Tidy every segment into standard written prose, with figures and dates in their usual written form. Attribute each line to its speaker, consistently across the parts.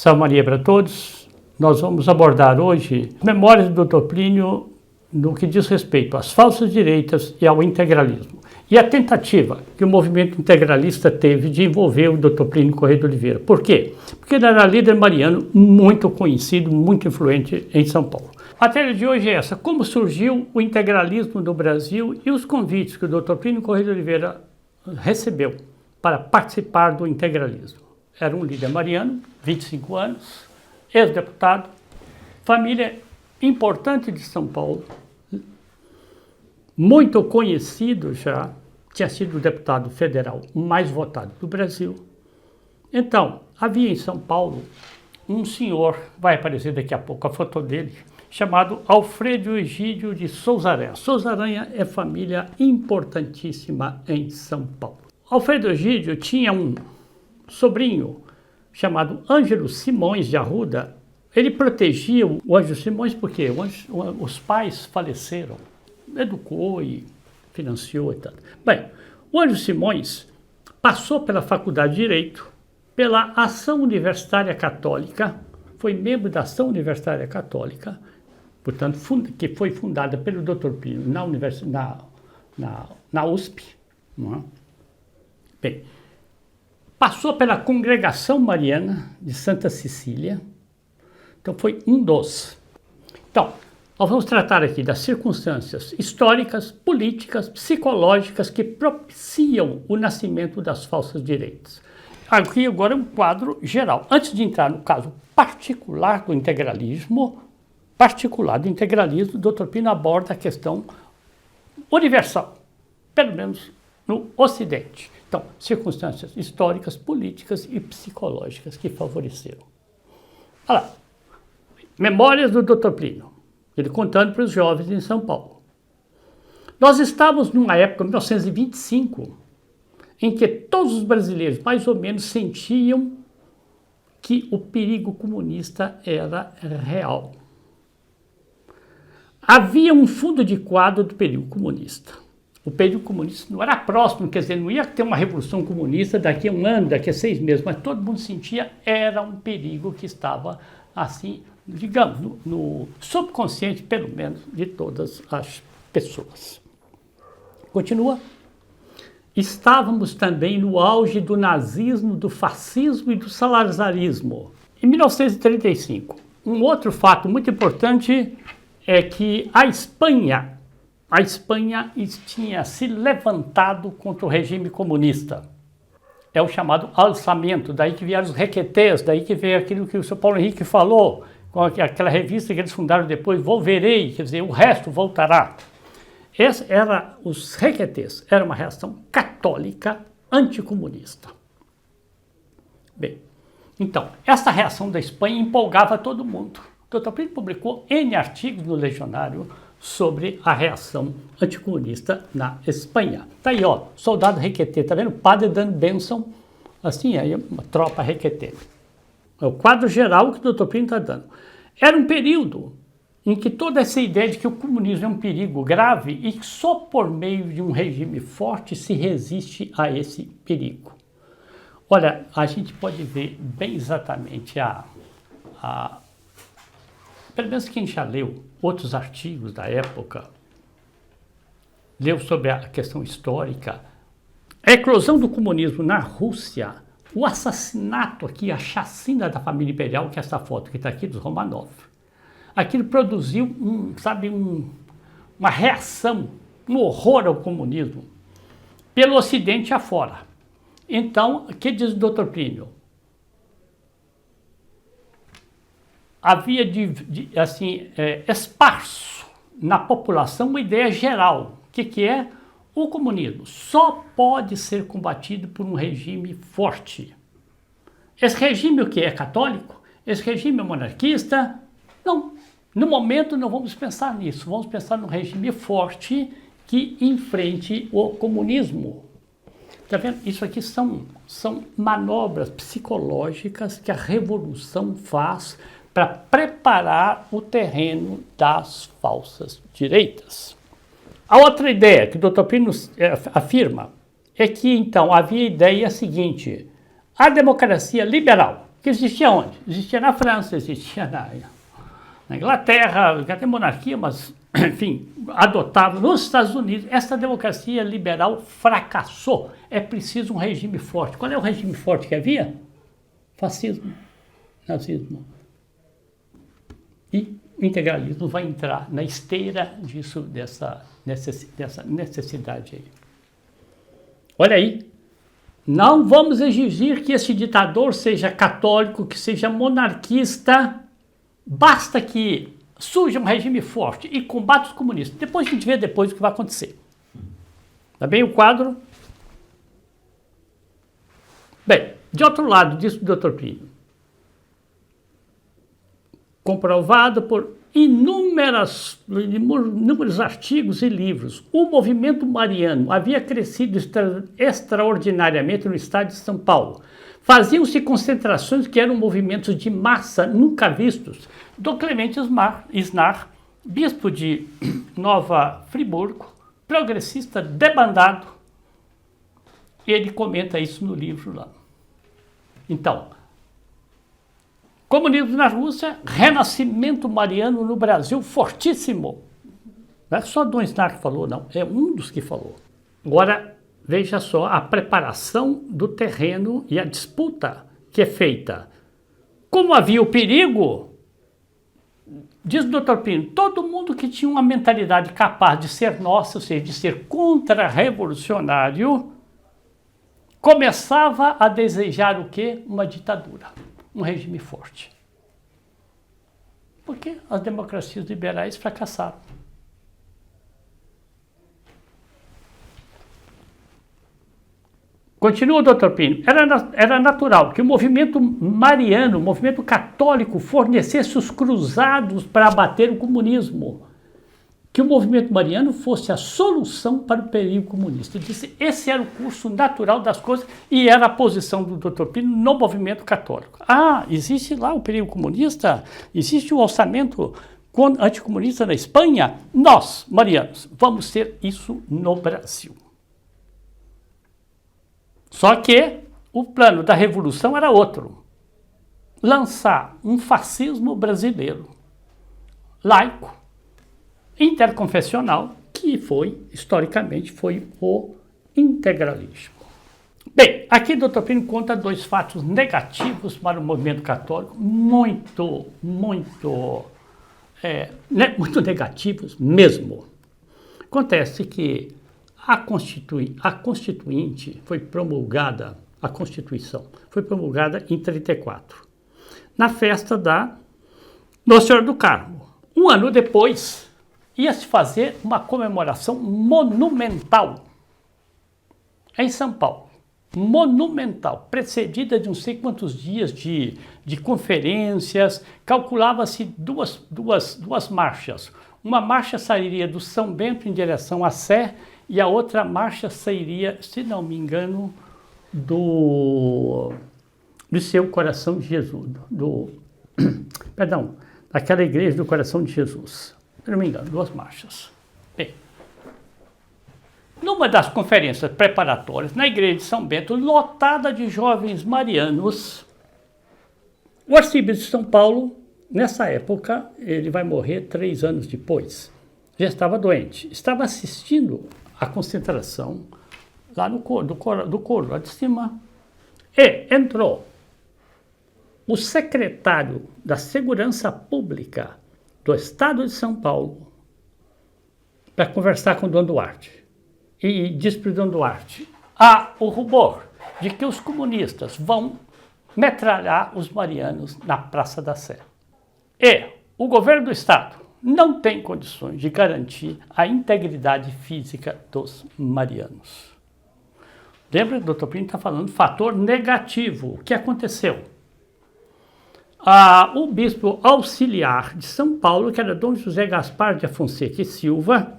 Speaker 1: Salve Maria para todos. Nós vamos abordar hoje memórias do Dr. Plínio no que diz respeito às falsas direitas e ao integralismo. E a tentativa que o movimento integralista teve de envolver o Dr. Plínio Corrêa de Oliveira. Por quê? Porque ele era líder mariano muito conhecido, muito influente em São Paulo. A matéria de hoje é essa: como surgiu o integralismo no Brasil e os convites que o Dr. Plínio Corrêa de Oliveira recebeu para participar do integralismo. Era um líder mariano, 25 anos, ex-deputado, família importante de São Paulo, muito conhecido já, tinha sido o deputado federal mais votado do Brasil. Então, havia em São Paulo um senhor, vai aparecer daqui a pouco a foto dele, chamado Alfredo Egídio de Souza Aranha. Souza Aranha é família importantíssima em São Paulo. Alfredo Egídio tinha um sobrinho chamado Ângelo Simões de Arruda. Ele protegia o Ângelo Simões porque os pais faleceram, educou e financiou e tal. Bem, o Ângelo Simões passou pela Faculdade de Direito, pela Ação Universitária Católica, foi membro da Ação Universitária Católica, portanto, que foi fundada pelo Dr. Plínio na USP. Não é? Bem, passou pela Congregação Mariana de Santa Cecília, então foi um dos. Então, nós vamos tratar aqui das circunstâncias históricas, políticas, psicológicas que propiciam o nascimento das falsas direitas. Aqui agora é um quadro geral. Antes de entrar no caso particular do integralismo, o Dr. Plínio aborda a questão universal, pelo menos no Ocidente. Então, circunstâncias históricas, políticas e psicológicas que favoreceram. Olha lá, memórias do Dr. Plínio, ele contando para os jovens em São Paulo. Nós estávamos numa época, 1925, em que todos os brasileiros mais ou menos sentiam que o perigo comunista era real. Havia um fundo de quadro do perigo comunista. O período comunista não era próximo, quer dizer, não ia ter uma revolução comunista daqui a um ano, daqui a 6 meses, mas todo mundo sentia era um perigo que estava, assim, digamos, no subconsciente, pelo menos, de todas as pessoas. Continua. Estávamos também no auge do nazismo, do fascismo e do salazarismo. Em 1935, um outro fato muito importante é que a Espanha tinha se levantado contra o regime comunista. É o chamado alçamento, daí que vieram os requetês, daí que veio aquilo que o Sr. Paulo Henrique falou, com aquela revista que eles fundaram depois, Volverei, quer dizer, o resto voltará. Os requetês, era uma reação católica anticomunista. Bem, então, essa reação da Espanha empolgava todo mundo. O Dr. Plínio publicou N artigos no Legionário sobre a reação anticomunista na Espanha. Tá aí, ó, soldado requetê, tá vendo? Padre dando bênção, assim, aí uma tropa requetê. É o quadro geral que o Dr. Plínio está dando. Era um período em que toda essa ideia de que o comunismo é um perigo grave e que só por meio de um regime forte se resiste a esse perigo. Olha, a gente pode ver bem exatamente pelo menos quem já leu outros artigos da época, leu sobre a questão histórica, a eclosão do comunismo na Rússia, o assassinato aqui, a chacina da família imperial, que é essa foto que está aqui dos Romanov. Aquilo produziu, uma reação, um horror ao comunismo, pelo Ocidente afora. Então, o que diz o Dr. Plínio? Havia, esparso na população uma ideia geral. O que é? O comunismo só pode ser combatido por um regime forte. Esse regime o que? É católico? Esse regime é monarquista? Não. No momento não vamos pensar nisso. Vamos pensar num regime forte que enfrente o comunismo. Está vendo? Isso aqui são manobras psicológicas que a revolução faz para preparar o terreno das falsas direitas. A outra ideia que o Dr. Plínio afirma é que, então, havia a ideia seguinte: a democracia liberal, Que existia onde? Existia na França, existia na Inglaterra, até monarquia, mas, enfim, adotava. Nos Estados Unidos, essa democracia liberal fracassou. É preciso um regime forte. Qual é o regime forte que havia? Fascismo, nazismo. E o integralismo vai entrar na esteira disso, dessa necessidade aí. Olha aí, não vamos exigir que esse ditador seja católico, que seja monarquista, basta que surja um regime forte e combata os comunistas. Depois a gente vê depois o que vai acontecer. Tá bem o quadro? Bem, de outro lado, disso do Dr. Plínio. Comprovado por inúmeros artigos e livros, o movimento mariano havia crescido extraordinariamente no estado de São Paulo. Faziam-se concentrações que eram movimentos de massa nunca vistos. Dom Clemente Isnar, bispo de Nova Friburgo, progressista debandado, ele comenta isso no livro lá. Então, comunismo na Rússia, renascimento mariano no Brasil fortíssimo. Não é só Dom Isnar que falou, não. É um dos que falou. Agora, veja só a preparação do terreno e a disputa que é feita. Como havia o perigo, diz o Dr. Plínio, todo mundo que tinha uma mentalidade capaz de ser nossa, ou seja, de ser contra-revolucionário, começava a desejar o quê? Uma ditadura. Um regime forte. Porque as democracias liberais fracassaram. Continua o Dr. Plínio. Era natural que o movimento mariano, o movimento católico, fornecesse os cruzados para abater o comunismo. Que o movimento mariano fosse a solução para o perigo comunista. Disse, esse era o curso natural das coisas e era a posição do Dr. Plínio no movimento católico. Ah, existe lá o perigo comunista? Existe o orçamento anticomunista na Espanha? Nós, marianos, vamos ter isso no Brasil. Só que o plano da revolução era outro. Lançar um fascismo brasileiro, laico, interconfessional, que historicamente, foi o integralismo. Bem, aqui o Dr. Plínio conta dois fatos negativos para o movimento católico, muito negativos mesmo. Acontece que a Constituinte foi promulgada, a Constituição foi promulgada em 1934, na festa da Nossa Senhora do Carmo. Um ano depois, ia-se fazer uma comemoração monumental em São Paulo. Monumental, precedida de não sei quantos dias de conferências. Calculava-se duas marchas. Uma marcha sairia do São Bento em direção à Sé e a outra marcha sairia, se não me engano, do seu Coração de Jesus. Daquela igreja do Coração de Jesus. Se não me engano, duas marchas. Bem, numa das conferências preparatórias, na igreja de São Bento, lotada de jovens marianos, o arcebispo de São Paulo, nessa época, ele vai morrer 3 anos depois, já estava doente, estava assistindo a concentração lá do coro, lá de cima, e entrou o secretário da Segurança Pública do Estado de São Paulo para conversar com o Dom Duarte. E diz para o Dom Duarte, há o rumor de que os comunistas vão metralhar os marianos na Praça da Sé. E o governo do Estado não tem condições de garantir a integridade física dos marianos. Lembra que o Dr. Plínio está falando fator negativo. O que aconteceu? O bispo auxiliar de São Paulo, que era Dom José Gaspar de Afonseca e Silva,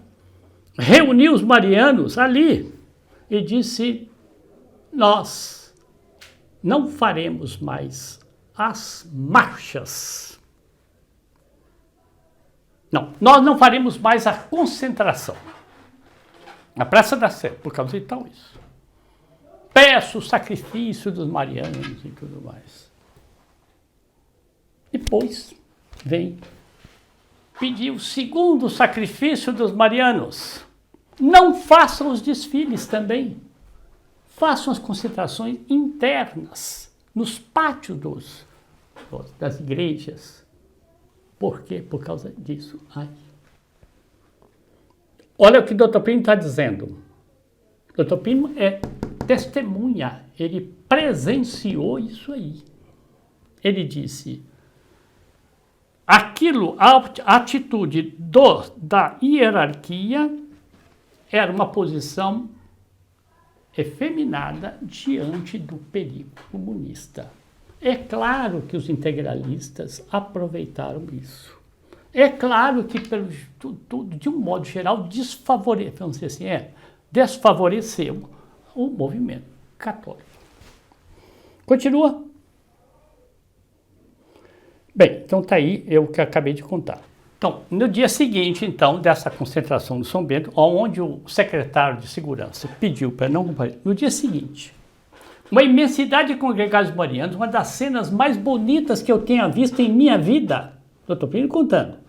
Speaker 1: reuniu os marianos ali e disse, nós não faremos mais as marchas. Não, nós não faremos mais a concentração na Praça da Sé, por causa de tal isso. Peço o sacrifício dos marianos e tudo mais. Depois vem pedir o segundo sacrifício dos marianos. Não façam os desfiles também. Façam as concentrações internas, nos pátios das igrejas. Por quê? Por causa disso. Ai. Olha o que o Dr. Plínio está dizendo. O Dr. Plínio é testemunha, ele presenciou isso aí. Ele disse, a atitude da hierarquia era uma posição efeminada diante do perigo comunista. É claro que os integralistas aproveitaram isso. É claro que, de um modo geral, desfavoreceu o movimento católico. Continua. Bem, então está aí o que eu acabei de contar. Então, no dia seguinte, então, dessa concentração do São Bento, onde o secretário de segurança pediu para não comparecer, no dia seguinte, uma imensidade de congregados marianos, uma das cenas mais bonitas que eu tenha visto em minha vida, Dr. Plínio contando,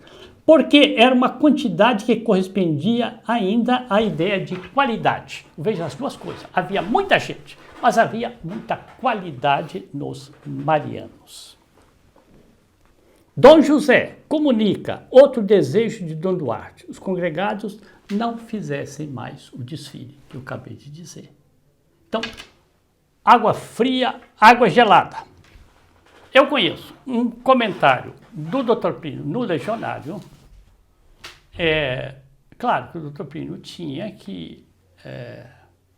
Speaker 1: porque era uma quantidade que correspondia ainda à ideia de qualidade. Veja as duas coisas, havia muita gente, mas havia muita qualidade nos marianos. Dom José comunica outro desejo de Dom Duarte. Os congregados não fizessem mais o desfile que eu acabei de dizer. Então, água fria, água gelada. Eu conheço um comentário do Dr. Plínio no Legionário. Claro que o Dr. Plínio tinha que,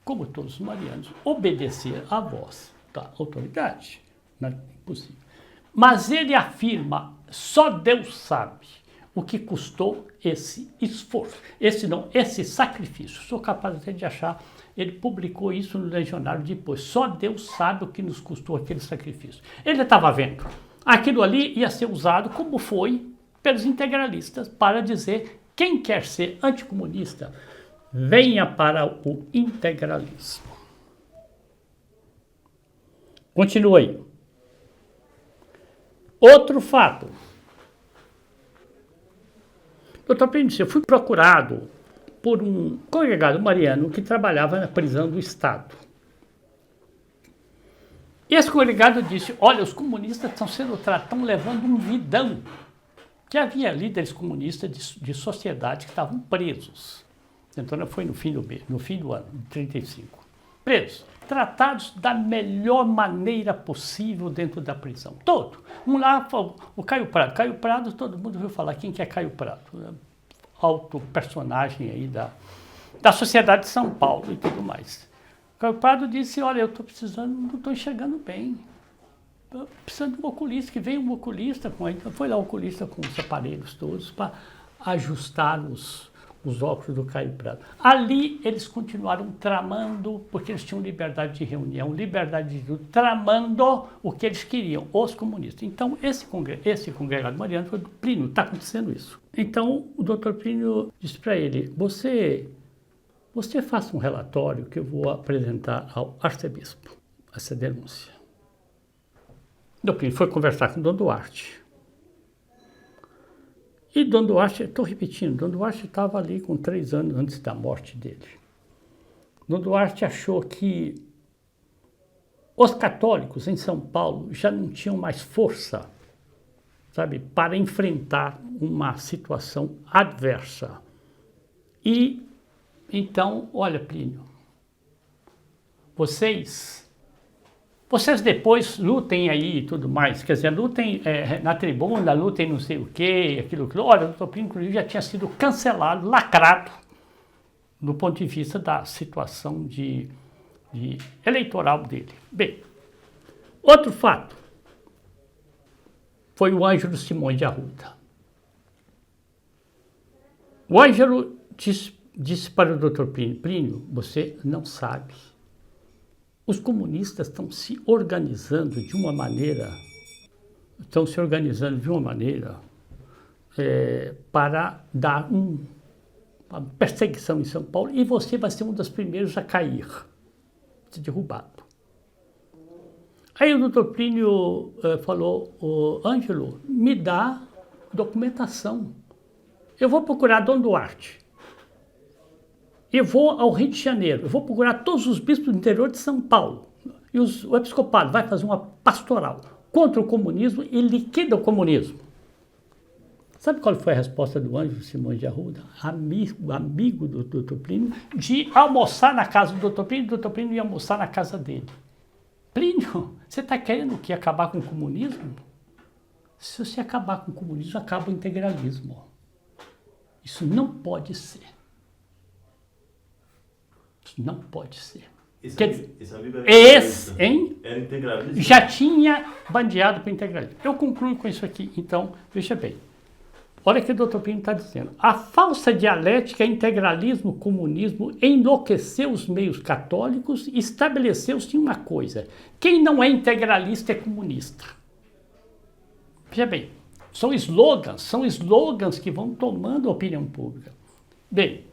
Speaker 1: como todos os marianos, obedecer à voz da autoridade. Não é impossível. Mas ele afirma, só Deus sabe o que custou esse esforço, esse sacrifício. Sou capaz até de achar, ele publicou isso no Legionário depois. Só Deus sabe o que nos custou aquele sacrifício. Ele estava vendo, aquilo ali ia ser usado como foi pelos integralistas para dizer, quem quer ser anticomunista, venha para o integralismo. Continua aí. Outro fato. Dr. Plínio disse, eu fui procurado por um congregado mariano que trabalhava na prisão do Estado. Esse congregado disse, olha, os comunistas estão levando um vidão, que havia líderes comunistas de sociedade que estavam presos. Então foi no fim do ano, de 35. Presos. Tratados da melhor maneira possível dentro da prisão. Todo. Um lá, o Caio Prado. Caio Prado, todo mundo ouviu falar. Quem que é Caio Prado? Alto personagem aí da sociedade de São Paulo e tudo mais. Caio Prado disse, olha, eu estou precisando, não estou enxergando bem. Estou precisando de um oculista, que veio um oculista. Foi lá o oculista com os aparelhos todos para ajustar os óculos do Caio Prado. Ali eles continuaram tramando, porque eles tinham liberdade de reunião, liberdade de tudo, tramando o que eles queriam, os comunistas. Então, esse congregado mariano foi do Plínio, está acontecendo isso. Então, o Dr. Plínio disse para ele, você faça um relatório que eu vou apresentar ao arcebispo, essa denúncia. O Dr. Plínio foi conversar com o Dom Duarte. E Dom Duarte, estou repetindo, Dom Duarte estava ali com 3 anos antes da morte dele. Dom Duarte achou que os católicos em São Paulo já não tinham mais força, sabe, para enfrentar uma situação adversa. E, então, olha, Plínio, vocês depois lutem aí e tudo mais, quer dizer, lutem na tribuna, lutem não sei o quê, aquilo. Olha, o Dr. Plínio, inclusive, já tinha sido cancelado, lacrado, do ponto de vista da situação de eleitoral dele. Bem, outro fato foi o Ângelo Simões de Arruda. O Ângelo disse para o Dr. Plínio, Plínio, você não sabe. Os comunistas estão se organizando de uma maneira, para dar uma perseguição em São Paulo e você vai ser um dos primeiros a cair, ser derrubado. Aí o doutor Plínio falou, Ângelo, me dá documentação. Eu vou procurar Dom Duarte. Eu vou ao Rio de Janeiro. Eu vou procurar todos os bispos do interior de São Paulo. E o episcopado vai fazer uma pastoral contra o comunismo e liquida o comunismo. Sabe qual foi a resposta do Ângelo Simões de Arruda, amigo do doutor Plínio, de almoçar na casa do doutor Plínio, e o doutor Plínio ia almoçar na casa dele. Plínio, você está querendo o quê? Acabar com o comunismo? Se você acabar com o comunismo, acaba o integralismo. Isso não pode ser. Isso não pode ser. Esse
Speaker 2: era integralista?
Speaker 1: Já tinha bandeado para o integralismo. Eu concluo com isso aqui, então, veja bem. Olha o que o doutor Plínio está dizendo. A falsa dialética integralismo, comunismo enlouqueceu os meios católicos e estabeleceu-se uma coisa. Quem não é integralista é comunista. Veja bem, são slogans que vão tomando a opinião pública. Bem,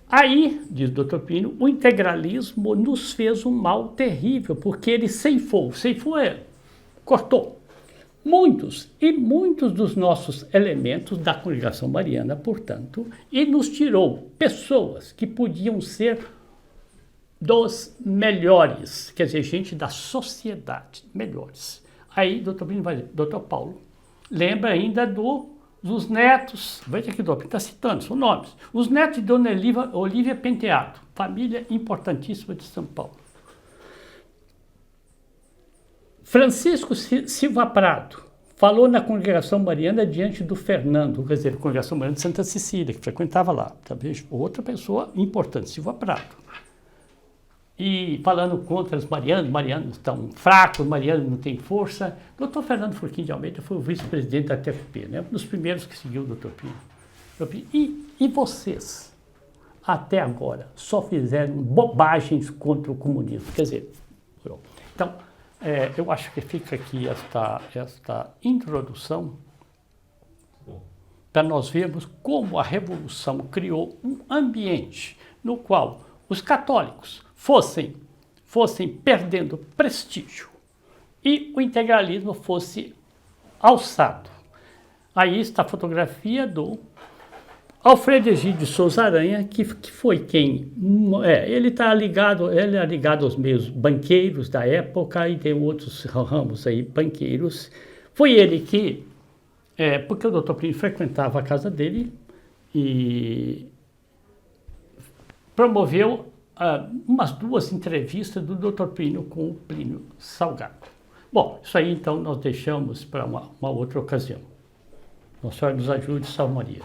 Speaker 1: aí, diz o doutor Plínio, o integralismo nos fez um mal terrível, porque ele ceifou cortou. Muitos dos nossos elementos da congregação mariana, portanto, e nos tirou pessoas que podiam ser dos melhores, quer dizer, gente da sociedade, melhores. Aí, doutor Plínio vai dizer, doutor Paulo, lembra ainda dos netos, veja que o doutor está citando, são nomes, os netos de Dona Olívia Penteado, família importantíssima de São Paulo. Francisco Silva Prado falou na congregação mariana diante do Fernando, quer dizer, a congregação mariana de Santa Cecília, que frequentava lá, talvez outra pessoa importante, Silva Prado. E falando contra os marianos estão fracos, marianos não têm força. Dr. Fernando Furquim de Almeida foi o vice-presidente da TFP, né? Um dos primeiros que seguiu o Dr. Plínio. E vocês, até agora, só fizeram bobagens contra o comunismo. Quer dizer, então, eu acho que fica aqui esta introdução para nós vermos como a Revolução criou um ambiente no qual os católicos fossem perdendo prestígio e o integralismo fosse alçado. Aí está a fotografia do Alfredo Egídio Souza Aranha, que foi quem... ele é ligado aos meios banqueiros da época e tem outros ramos aí, banqueiros. Foi ele que... porque o doutor Plínio frequentava a casa dele e promoveu umas 2 entrevistas do doutor Plínio com o Plínio Salgado. Bom, isso aí então nós deixamos para uma outra ocasião. Nossa Senhora nos ajude, salve Maria.